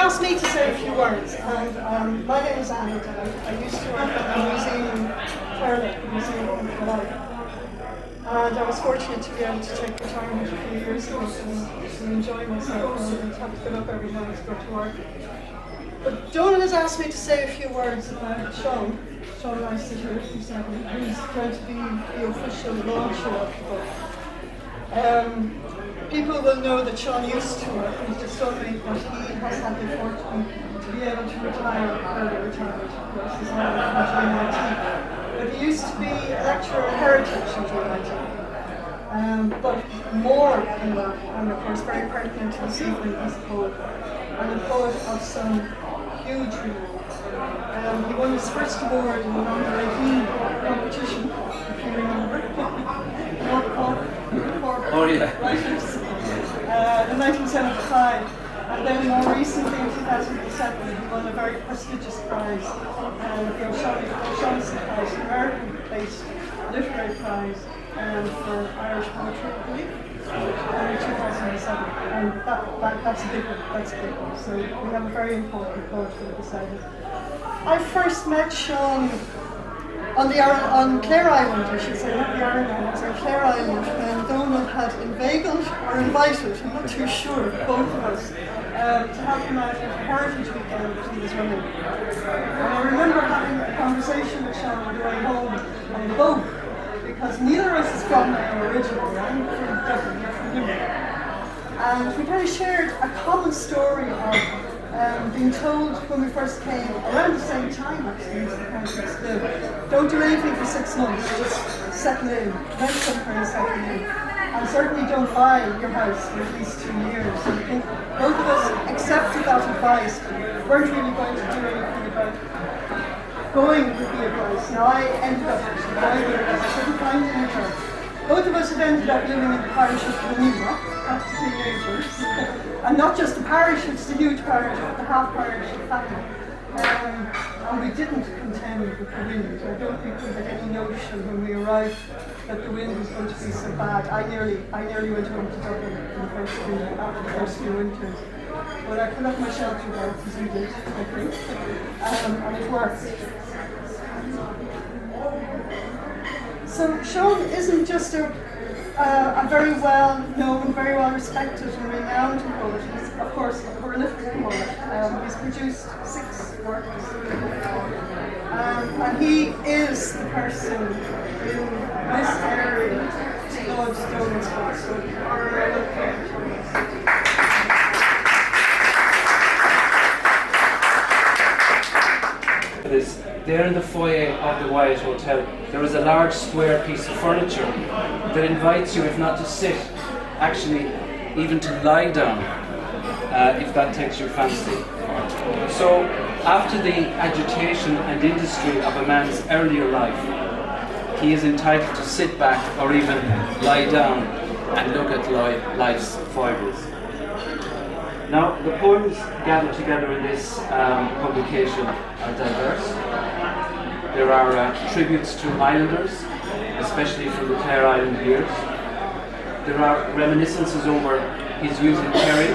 asked me to say a few words, and my name is Anna. I used to work at the museum, Prelude Museum in Clew. And I was fortunate to be able to take retirement a few years ago to enjoy myself and have to get up every night to go to work. But Donal has asked me to say a few words about Sean Lyseth here, who's going to be the official launcher of the book. People will know that Sean used to work, and he's just told me that he has had the fortune to be able to retire early retirement. Of course, he's now at GMIT. But he used to be a lecturer in heritage at GMIT. But more than that, and of course very pertinent to this evening, he's a poet. And a poet of some huge renown. He won his first award in an under-18 competition, if you remember. Oh yeah. Writers. In 1975, and then more recently in 2007, he won a very prestigious prize, the O Prize, an American-based literary prize for Irish poetry, I believe, in 2007. And that's a big one. That's a big one. So we have a very important poet beside us. I first met Sean on Clare Island, I should say, not the Iron Islands, on Clare Island, when Donal had inveigled or invited, I'm not too sure, both of us, to help him out at a heritage weekend that he was running. And I remember having a conversation with Sean on the way home on the boat, because neither of us is from there originally. I'm from Dublin, you're from Limerick. And we kind of shared a common story of being told when we first came, around the same time actually, don't do anything for 6 months, just settle in, rent somewhere and settle in. And certainly don't buy your house for at least 2 years. And I think both of us accepted that advice, but weren't really going to do anything about going with the advice. Now I ended up actually going with it because I couldn't find any job. Both of us have ended up living in the parish of Clew, up to teenagers. And not just the parish, it's the huge parish, but the half parish of Fatty. And we didn't contend with the wind. I don't think we had any notion when we arrived that the wind was going to be so bad. I nearly went home to Dublin after the first few winters. But I put up my shelter there, because you did, I think. And it worked. So Sean isn't just a very well-known, very well-respected and renowned poet. He's, of course, a prolific poet. He's produced 6 works. And he is the person in this area to launch Donal's book. So there in the foyer of the Wyatt Hotel, there is a large square piece of furniture that invites you, if not to sit, actually even to lie down, if that takes your fancy. So, after the agitation and industry of a man's earlier life, he is entitled to sit back or even lie down and look at life's foibles. Now, the poems gathered together in this publication are diverse. There are tributes to islanders, especially from the Clare Island years. There are reminiscences over his youth in Kerry,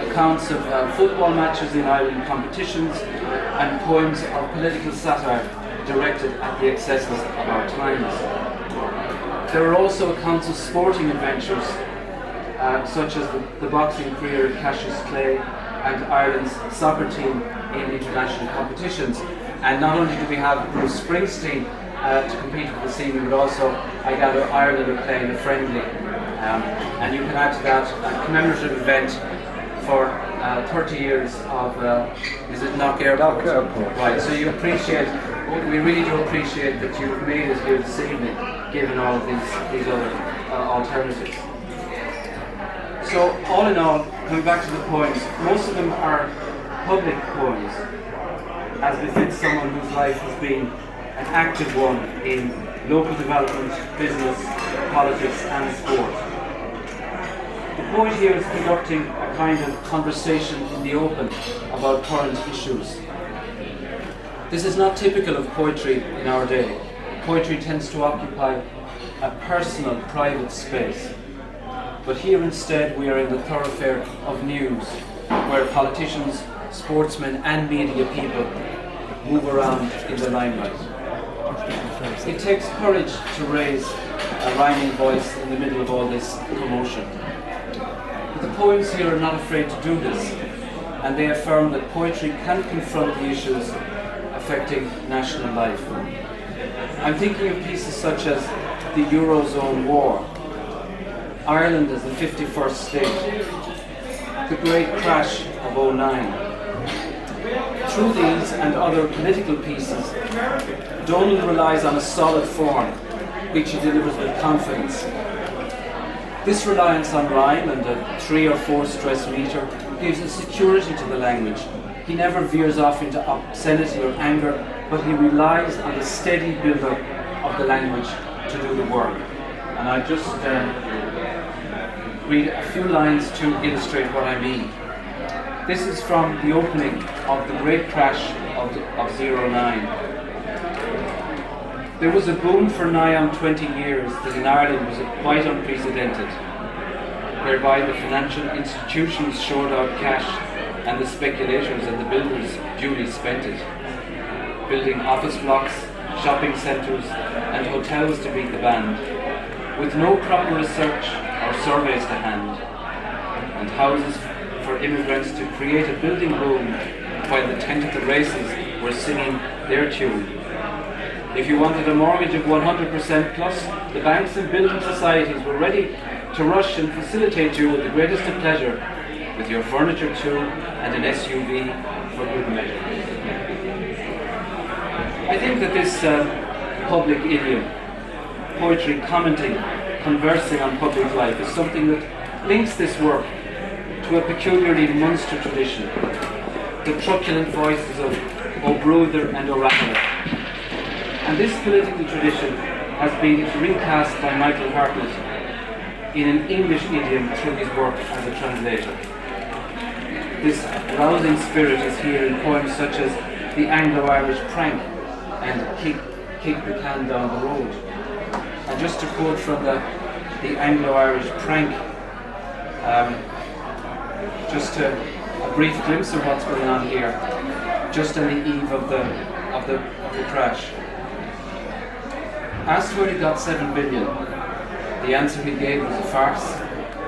accounts of football matches in island competitions, and poems of political satire directed at the excesses of our times. There are also accounts of sporting adventures, such as the boxing career of Cassius Clay and Ireland's soccer team in international competitions. And not only do we have Bruce Springsteen to compete with this evening, but also I gather Ireland are playing a friendly. And you can add to that a commemorative event for 30 years of, is it Knockair Port? Right, so you appreciate, we really do appreciate that you've made it here this evening, given all of these other alternatives. So all in all, coming back to the poems, most of them are public poems, as befits someone whose life has been an active one in local development, business, politics and sport. The poet here is conducting a kind of conversation in the open about current issues. This is not typical of poetry in our day. Poetry tends to occupy a personal, private space. But here instead we are in the thoroughfare of news, where politicians, sportsmen and media people move around in the limelight. It takes courage to raise a rhyming voice in the middle of all this commotion. But the poems here are not afraid to do this, and they affirm that poetry can confront the issues affecting national life. I'm thinking of pieces such as the Eurozone War, Ireland as the 51st state, the Great Crash of '09. Through these and other political pieces, Donal relies on a solid form, which he delivers with confidence. This reliance on rhyme and a 3 or 4 stress meter gives a security to the language. He never veers off into obscenity or anger, but he relies on the steady build-up of the language to do the work. And I just read a few lines to illustrate what I mean. This is from the opening of the Great Crash of '09. There was a boom for nigh on 20 years that in Ireland was quite unprecedented, whereby the financial institutions shored out cash and the speculators and the builders duly spent it, building office blocks, shopping centres and hotels to beat the band, with no proper research or surveys to hand, and houses for immigrants to create a building boom while the tent at the races were singing their tune. If you wanted a mortgage of 100% plus, the banks and building societies were ready to rush and facilitate you with the greatest of pleasure, with your furniture too and an SUV for good measure. I think that this public idiom, poetry commenting, conversing on public life, is something that links this work to a peculiarly Munster tradition, the truculent voices of O Brother and O Rattler. And this political tradition has been recast by Michael Hartnett in an English idiom through his work as a translator. This rousing spirit is here in poems such as The Anglo-Irish Prank and Kick the Can Down the Road. And just to quote from the Anglo-Irish Prank, just a brief glimpse of what's going on here, just on the eve of the crash. Asked where he got 7 billion, the answer he gave was a farce,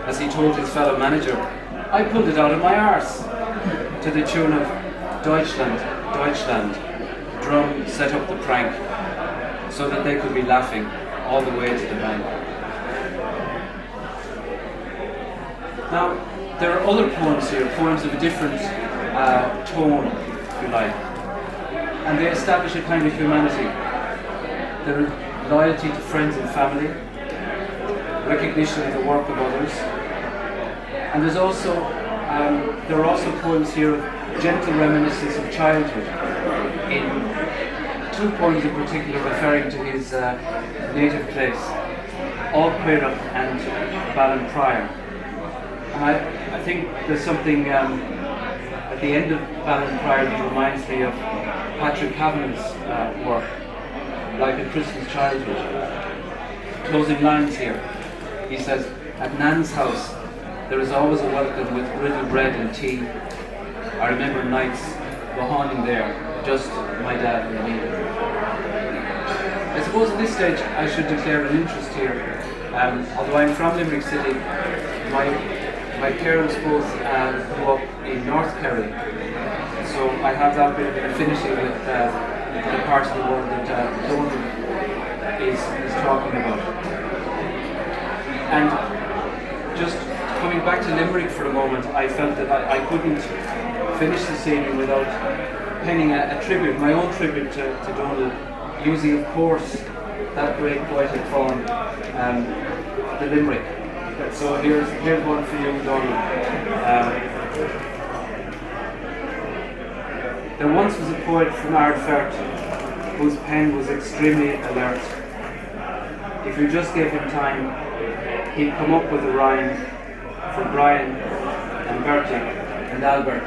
as he told his fellow manager, "I pulled it out of my arse," to the tune of Deutschland, Deutschland. Drum set up the prank so that they could be laughing all the way to the bank. Now, there are other poems here, poems of a different tone, if you like, and they establish a kind of humanity. There is loyalty to friends and family, recognition of the work of others, and there are also poems here of gentle reminiscence of childhood, in 2 poems in particular referring to his native place, All Cuireadh and Ballinprior. And I think there's something at the end of Ballinprior that reminds me of Patrick Kavanagh's work, Like a Christmas Childhood. Closing lines here. He says, "At Nan's house, there is always a welcome with griddled bread and tea. I remember nights behoning there, just my dad and me." I suppose at this stage I should declare an interest here. Although I'm from Limerick City, my parents both grew up in North Kerry, so I have that bit of an affinity with the part of the world that Donal is talking about. And just coming back to Limerick for a moment, I felt that I couldn't finish this evening without penning a tribute, my own tribute to Donal, using, of course, that great poetic form, the Limerick. So here's one for you, Donal. There once was a poet from Ardfert whose pen was extremely alert. If you just gave him time, he'd come up with a rhyme for Brian and Bertie and Albert.